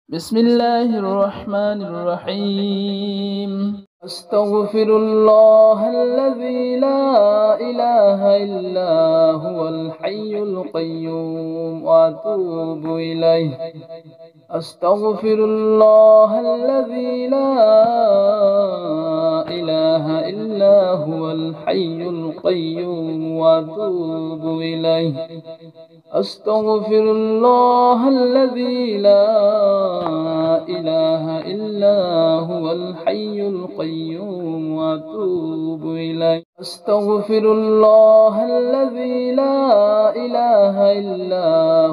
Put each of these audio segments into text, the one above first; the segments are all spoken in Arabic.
بسم الله الرحمن الرحيم. أستغفر الله الذي لا إله إلا هو الحي القيوم وأتوب إليه. أستغفر الله الذي لا إله إلا هو الحي القيوم وأتوب إليه. أستغفر الله الذي لا إله إلا هو الحي القيوم وأتوب إليه. أستغفر الله الذي لا إله إلا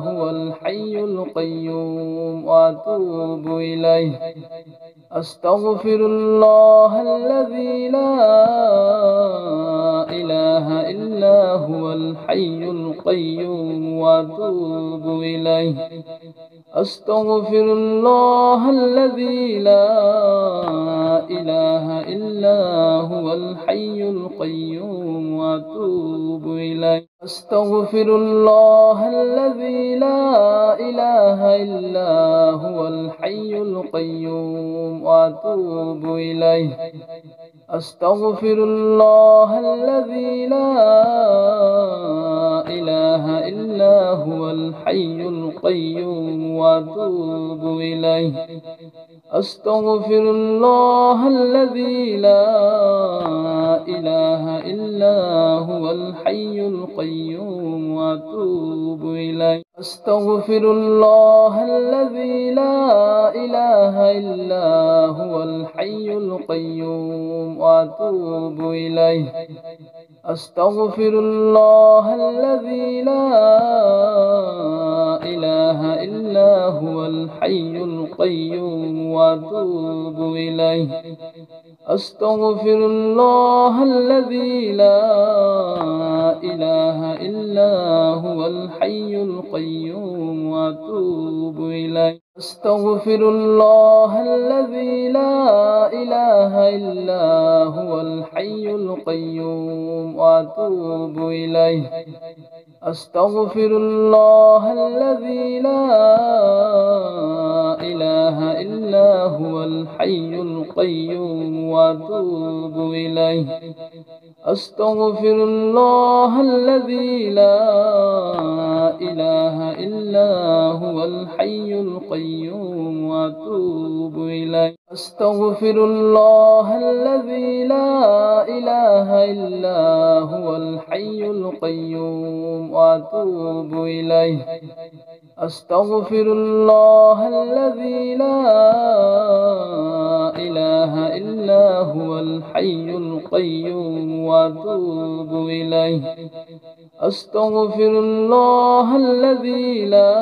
هو الحي القيوم وأتوب إليه. أستغفر الله الذي لا إله إلا هو الحي القيوم وأتوب إليه. أستغفر الله الذي لا إله إلا هو الحي القيوم وأتوب إليه. أستغفر الله الذي لا إله إلا هو الحي القيوم وأتوب إليه. أستغفر الله الذي لا إله إلا هو الحي القيوم وأتوب إليه. أستغفر الله الذي لا إله إلا هو الحي القيوم وأتوب إليه. أستغفر الله الذي لا إله إلا هو الحي القيوم وأتوب إليه. أستغفر الله الذي لا إله إلا هو الحي القيوم وأتوب إليه. أستغفر الله الذي لا إله إلا هو الحي القيوم وأتوب إليه. أستغفر الله الذي لا إله إلا هو الحي القيوم وأتوب إليه. أستغفر الله الذي لا إله إلا هو الحي القيوم وأتوب إليه. أستغفر الله الذي لا إله إلا هو الحي القيوم وأتوب إليه. أستغفر الله الذي لا إله إلا هو الحي القيوم وأتوب إليه. أستغفر الله الذي لا إله إلا هو الحي القيوم وأتوب إليه. أستغفر الله الذي لا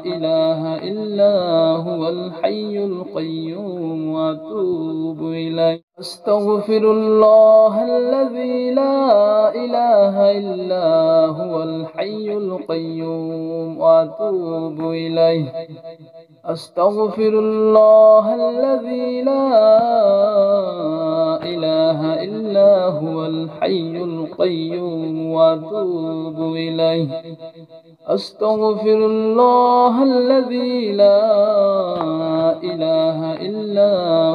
إله إلا هو الحي القيوم وأتوب إليه. أستغفر الله الذي لا إله إلا هو الحي القيوم وأتوب إليه. أستغفر الله الذي لا إله إلا هو الحي القيوم وأتوب إليه. أستغفر الله الذي لا إله إلا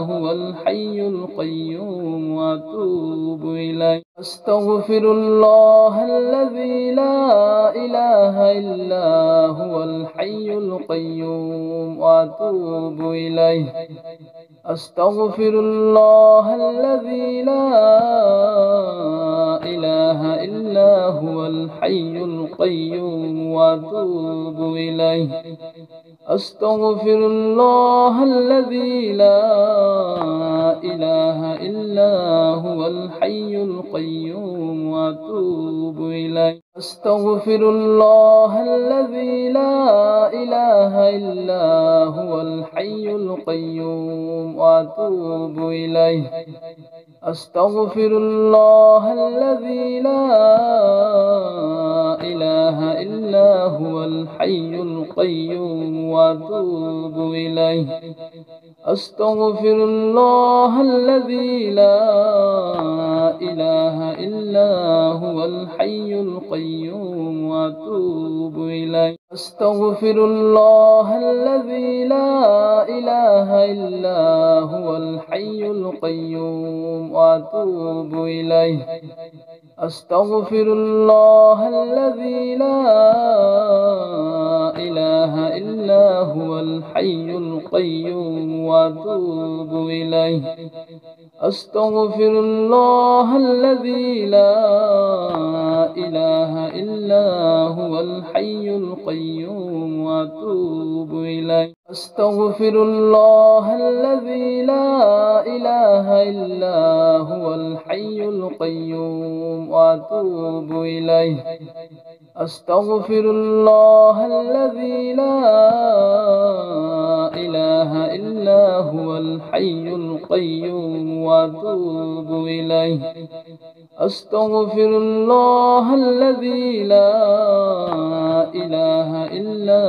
هو الحي القيوم وأتوب إليه. أستغفر الله الذي لا إله إلا هو الحي القيوم وأتوب إليه. أستغفر الله الذي لا إله إلا هو الحي القيوم وأتوب إليه. أستغفر الله الذي لا إله إلا هو الحي القيوم وأتوب إليه. أستغفر الله الذي لا إله إلا هو الحي القيوم وأتوب إليه. أستغفر الله الذي لا إله إلا هو الحي القيوم وأتوب إليه. أستغفر الله الذي لا إله إلا هو الحي القيوم وأتوب إليه. أستغفر الله الذي لا إله إلا هو الحي القيوم وأتوب إليه. أستغفر الله الذي لا إله إلا هو الحي القيوم وأتوب إليه. أستغفر الله الذي لا إله إلا هو الحي القيوم وأتوب إليه. أستغفر الله الذي لا إله إلا هو الحي القيوم وأتوب إليه. أستغفر الله الذي لا إله إلا هو الحي القيوم وأتوب إليه. أستغفر الله الذي لا إله إلا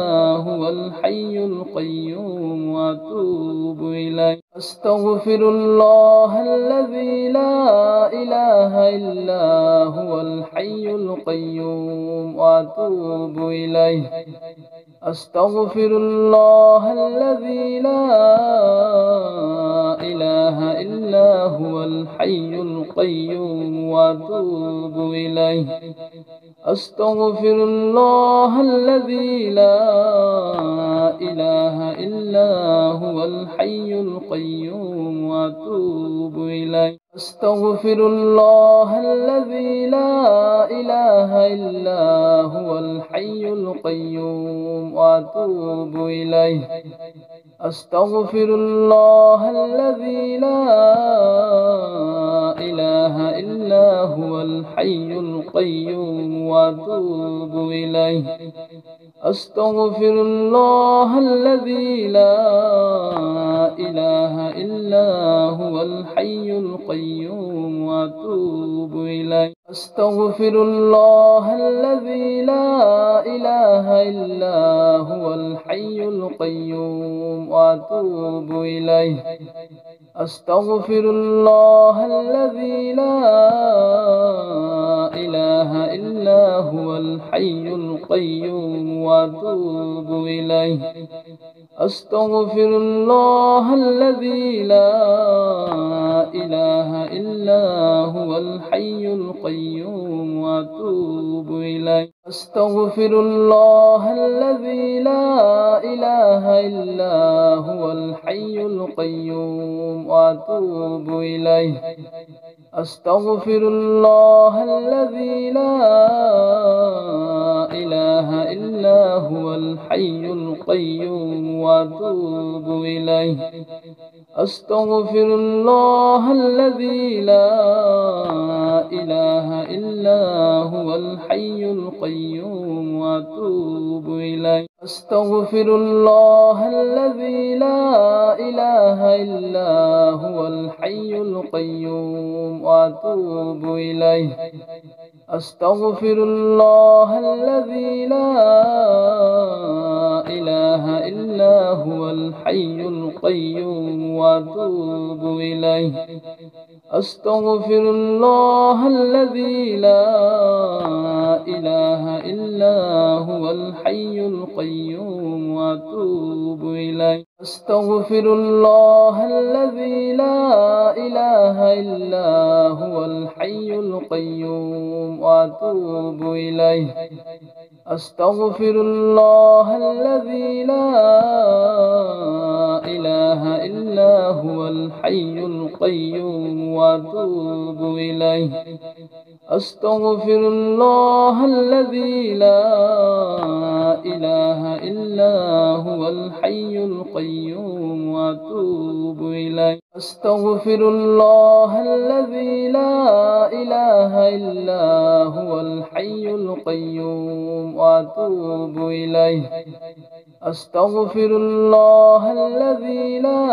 هو الحي القيوم وأتوب إليه. أستغفر الله الذي لا إله إلا هو الحي القيوم وأتوب إليه. أستغفر الله الذي لا إله إلا هو الحي القيوم وأتوب إليه. أستغفر الله الذي لا إله إلا هو الحي القيوم وأتوب إليه. أستغفر الله الذي لا إله إلا هو الحي القيوم وأتوب إليه. أستغفر الله الذي لا إله إلا هو الحي القيوم وأتوب إليه. أستغفر الله الذي لا إله إلا هو الحي القيوم وأتوب إليه. أستغفر الله الذي لا إله إلا هو الحي القيوم وأتوب إليه. أستغفر الله الذي لا إله إلا هو الحي القيوم وأتوب إليه. أستغفر الله الذي لا إله إلا هو الحي القيوم وأتوب إليه. أستغفر الله الذي لا إله إلا هو الحي القيوم وأتوب إليه. أستغفر الله الذي لا إله إلا هو الحي القيوم وأتوب إليه. أستغفر الله الذي لا إله إلا هو الحي القيوم وأتوب إليه. أستغفر الله الذي لا إله إلا هو الحي القيوم وأتوب إليه. أستغفر الله الذي لا إله إلا هو الحي القيوم وأتوب إليه. أستغفر الله الذي لا إله إلا هو الحي القيوم وأتوب إليه. أستغفر الله الذي لا إله إلا هو الحي القيوم وأتوب إليه. أستغفر الله الذي لا إله إلا هو الحي القيوم وأتوب إليه. أستغفر الله الذي لا إله إلا هو الحي القيوم وأتوب إليه. أستغفر الله الذي لا إله إلا هو الحي القيوم وأتوب إليه. أستغفر الله الذي لا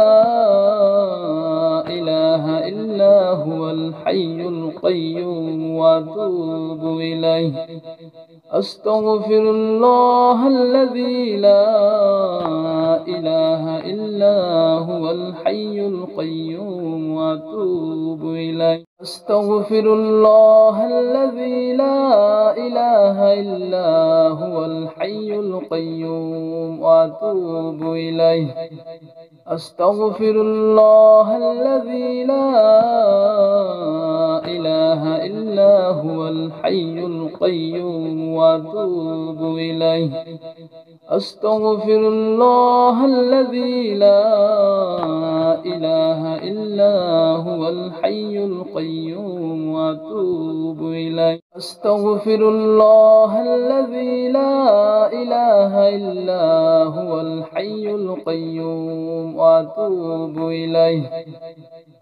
إله إلا هو الحي القيوم وأتوب إليه أستغفر الله الذي لا إله إلا هو الحي القيوم وأتوب إليه أستغفر الله الذي لا إله إلا هو الحي القيوم وأتوب إليه أستغفر الله الذي لا إله إلا هو الحي القيوم وأتوب إليه أستغفر الله الذي لا إله إلا هو الحي القيوم وأتوب إليه أستغفر الله الذي لا إله إلا هو الحي القيوم وأتوب إليه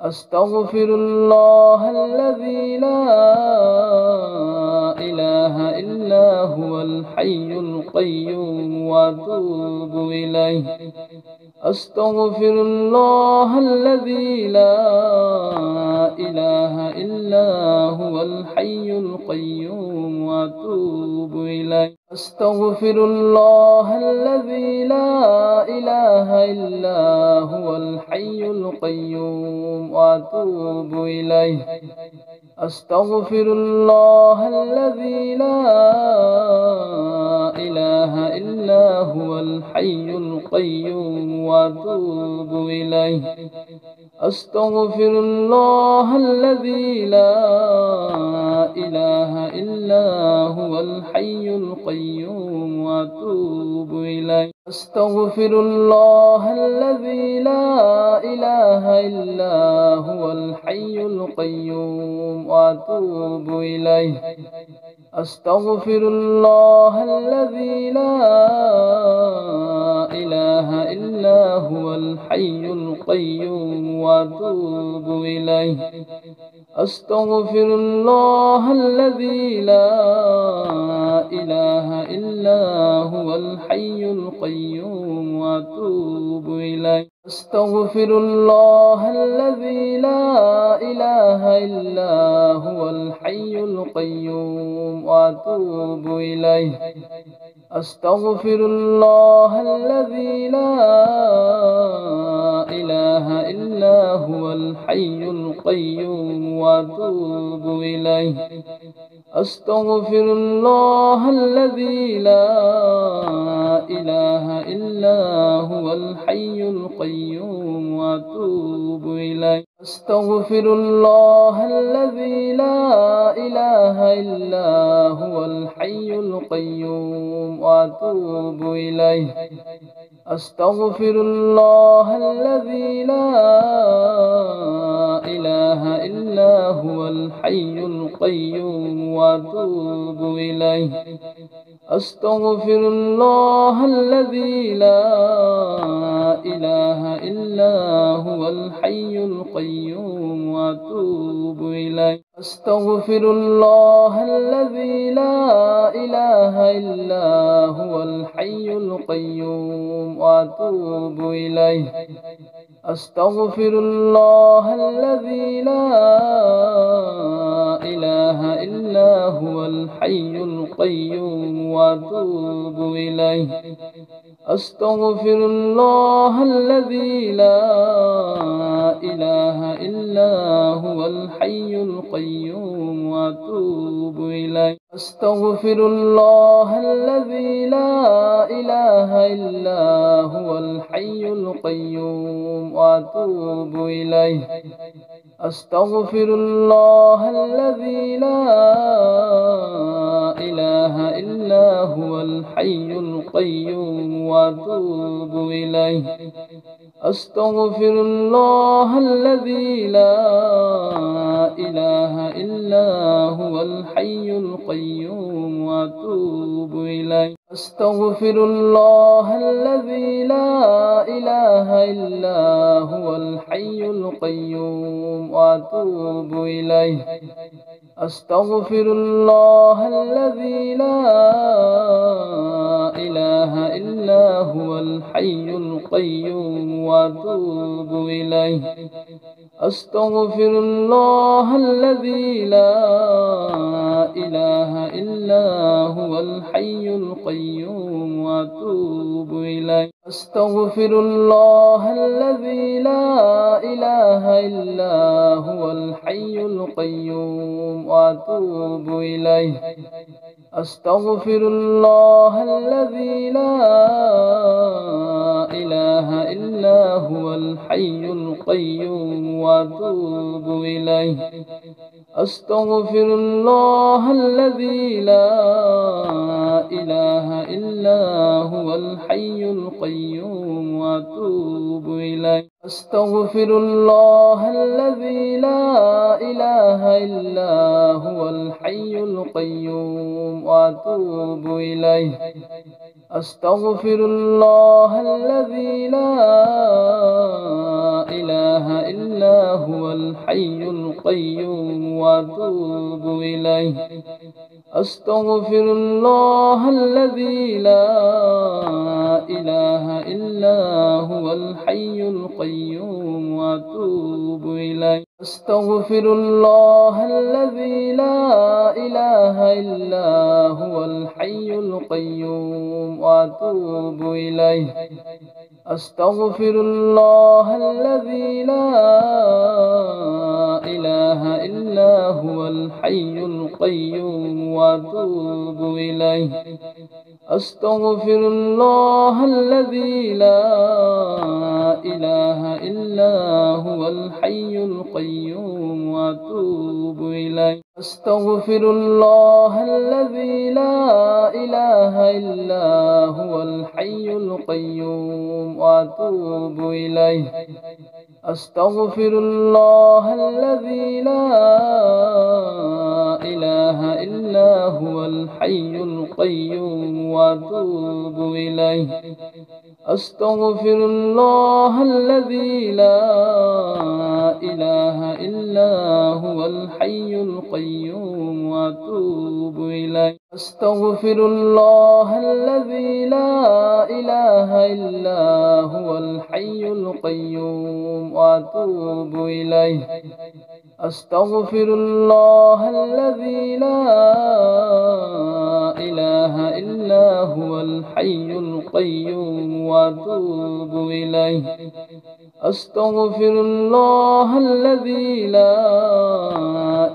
أستغفر الله الذي لا إله إلا هو الحي القيوم وأتوب إليه أستغفر الله الذي لا إله إلا هو الحي القيوم وأتوب إليه أستغفر الله الذي لا إله إلا هو الحي القيوم وأتوب إليه أستغفر الله الذي لا إله إلا هو الحي القيوم وأتوب إليه أستغفر الله الذي لا إله إلا هو الحي القيوم وأتوب إليه أستغفر الله الذي لا إله إلا هو الحي القيوم وأتوب إليه أستغفر الله الذي لا إله إلا هو الحي القيوم وأتوب إليه أستغفر الله الذي لا إله إلا هو الحي القيوم وأتوب إليه أستغفر الله الذي لا إله إلا هو الحي القيوم وأتوب إليه أستغفر الله الذي لا إله إلا هو الحي القيوم وأتوب إليه أستغفر الله الذي لا إله إلا هو الحي القيوم وأتوب إليه أستغفر الله الذي لا إله إلا هو الحي القيوم وأتوب إليه أستغفر الله الذي لا إله إلا هو الحي القيوم وأتوب إليه أستغفر الله الذي لا إله إلا هو الحي القيوم وأتوب إليه أستغفر الله الذي لا إله إلا هو الحي القيوم وأتوب إليه أستغفر الله الذي لا إله إلا هو الحي القيوم وأتوب إليه أستغفر الله الذي لا إله إلا هو الحي القيوم وأتوب إليه أستغفر الله الذي لا إله إلا هو الحي القيوم وأتوب إليه أستغفر الله الذي لا إله إلا هو الحي القيوم وأتوب إليه أستغفر الله الذي لا إله إلا هو الحي القيوم وأتوب إليه أستغفر الله الذي لا إله إلا هو الحي القيوم وأتوب إليه أستغفر الله الذي لا إله إلا هو الحي القيوم وأتوب إليه أستغفر الله الذي لا إله إلا هو الحي القيوم وأتوب إليه أستغفر الله الذي لا إله إلا هو الحي القيوم وأتوب إليه أستغفر الله الذي لا إله إلا هو الحي القيوم وأتوب إليه أستغفر الله الذي لا إله إلا هو الحي القيوم وأتوب إليه أستغفر الله الذي لا إله إلا هو الحي القيوم وأتوب إليه أستغفر الله الذي لا إله إلا هو الحي القيوم وأتوب إليه أستغفر الله الذي لا إله إلا هو الحي القيوم وأتوب إليه أستغفر الله الذي لا إله إلا هو الحي القيوم وأتوب إليه أستغفر الله الذي لا إله إلا هو الحي القيوم وأتوب إليه أستغفر الله الذي لا إله إلا هو الحي القيوم وأتوب إليه أستغفر الله الذي لا إله إلا هو الحي القيوم وأتوب إليه أستغفر الله الذي لا إله إلا هو الحي القيوم وأتوب إليه أستغفر الله الذي لا إله إلا هو الحي القيوم وأتوب إليه أستغفر الله الذي لا إله إلا هو الحي القيوم وأتوب إليه أستغفر الله الذي لا إله إلا هو الحي القيوم وأتوب إليه أستغفر الله الذي لا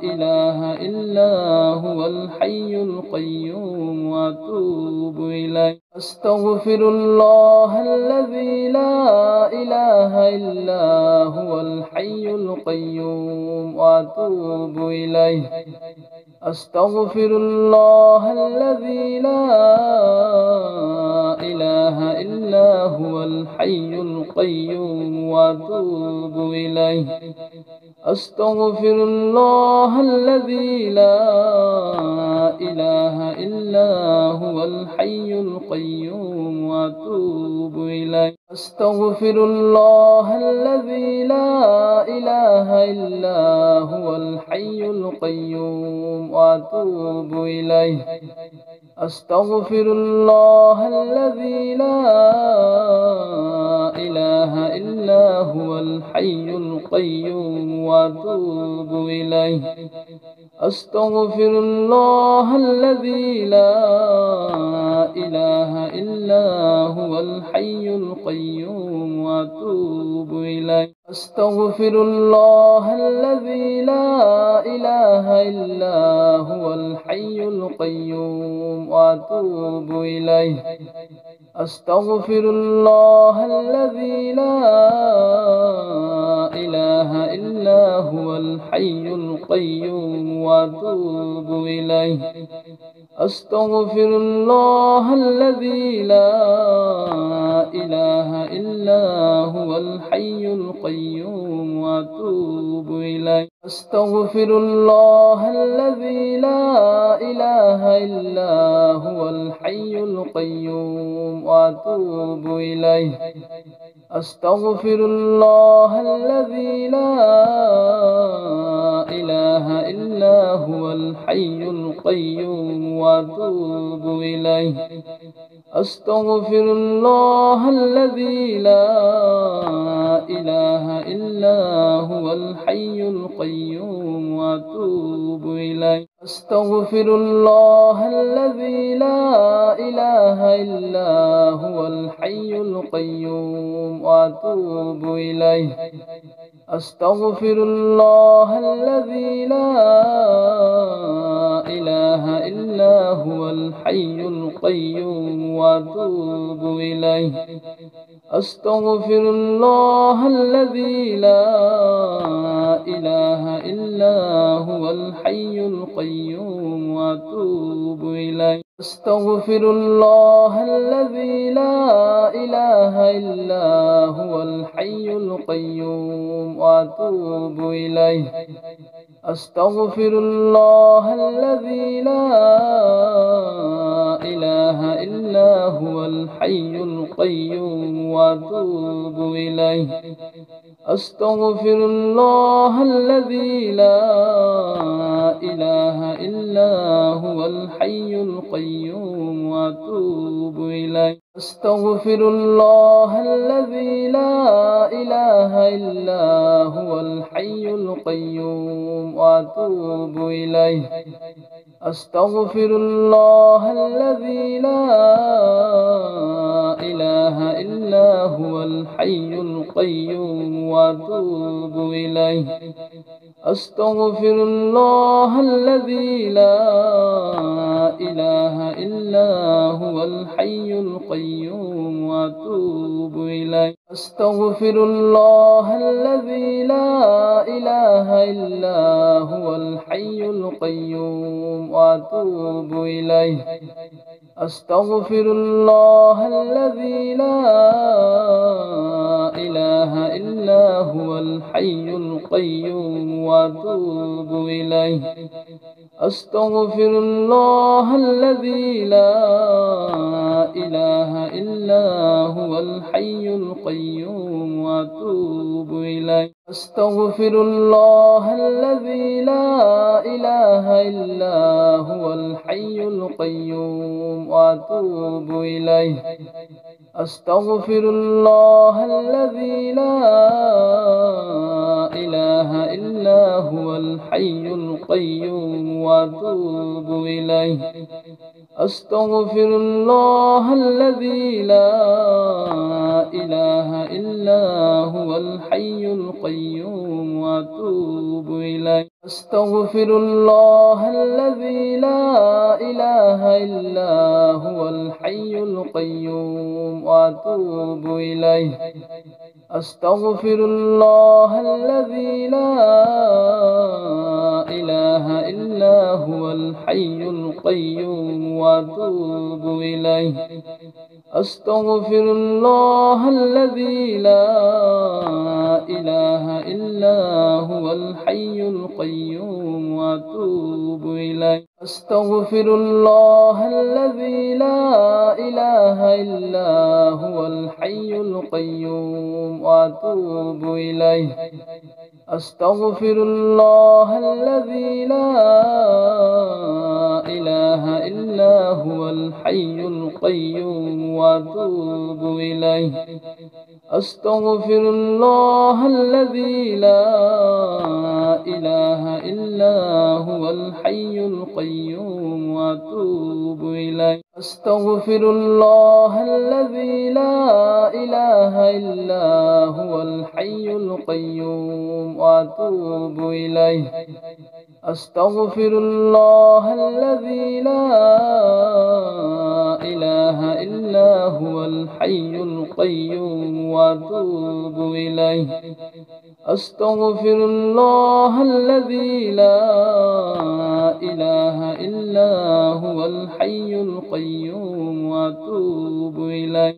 إله إلا هو الحي القيوم وأتوب إليه أستغفر الله الذي لا إله إلا هو الحي القيوم وأتوب إليه أستغفر الله الذي لا إله إلا هو الحي القيوم وأتوب إليه أستغفر الله الذي لا إله إلا هو الحي القيوم وأتوب إليه أستغفر الله الذي لا إله إلا هو الحي القيوم وأتوب إليه أستغفر الله الذي لا إله إلا هو الحي القيوم وأتوب إليه أستغفر الله الذي لا إله إلا هو الحي القيوم وأتوب إليه أستغفر الله الذي لا إله إلا هو الحي القيوم وأتوب إليه أستغفر الله الذي لا إله إلا هو الحي القيوم وأتوب إليه أستغفر الله الذي لا إله إلا هو الحي القيوم وأتوب إليه أستغفر الله الذي لا إله إلا هو الحي القيوم وأتوب إليه أستغفر الله الذي لا إله إلا هو الحي القيوم وأتوب إليه أستغفر الله الذي لا إله إلا هو الحي القيوم وأتوب إليه. أستغفر الله الذي لا إله إلا هو الحي القيوم وأتوب إليه. أستغفر الله الذي لا إله إلا هو الحي القيوم وأتوب إليه. أستغفر الله الذي لا إله إلا هو الحي القيوم وأتوب إليه. أستغفر الله الذي لا إله إلا هو الحي القيوم وأتوب إليه. أستغفر الله الذي لا إله إلا هو الحي القيوم وأتوب إليه. أستغفر الله الذي لا إله إلا هو الحي القيوم وأتوب إليه. أستغفر الله الذي لا إله إلا هو الحي القيوم وأتوب إليه. أستغفر الله الذي لا إله إلا هو الحي القيوم وأتوب إليه. أستغفر الله الذي لا إله إلا هو الحي القيوم وأتوب إليه. أستغفر الله الذي لا إله إلا هو الحي القيوم وأتوب إليه. أستغفر الله الذي لا إله إلا هو الحي القيوم وأتوب إليه. أستغفر الله الذي لا إله إلا هو الحي القيوم وأتوب إليه. أستغفر الله الذي لا إله إلا هو الحي القيوم وأتوب إليه. أستغفر الله الذي لا إله إلا هو الحي القيوم وأتوب إليه. أستغفر الله الذي لا إله إلا هو الحي القيوم وأتوب إليه. أستغفر الله الذي لا إله إلا هو الحي القيوم وأتوب إليه. أستغفر الله الذي لا إله إلا هو الحي القيوم وأتوب إليه. أستغفر الله الذي لا إله إلا هو الحي القيوم وأتوب إليه. أستغفر الله الذي لا إله إلا هو الحي القيوم وأتوب إليه. أستغفر الله الذي لا إله إلا هو الحي القيوم وأتوب إليه. أستغفر الله الذي لا إله إلا هو الحي القيوم وأتوب إليه. أستغفر الله الذي لا إله إلا هو الحي القيوم وأتوب إليه. أستغفر الله الذي لا إله إلا هو الحي القيوم وأتوب إليه. أستغفر الله الذي لا إله إلا هو الحي القيوم وأتوب إليه.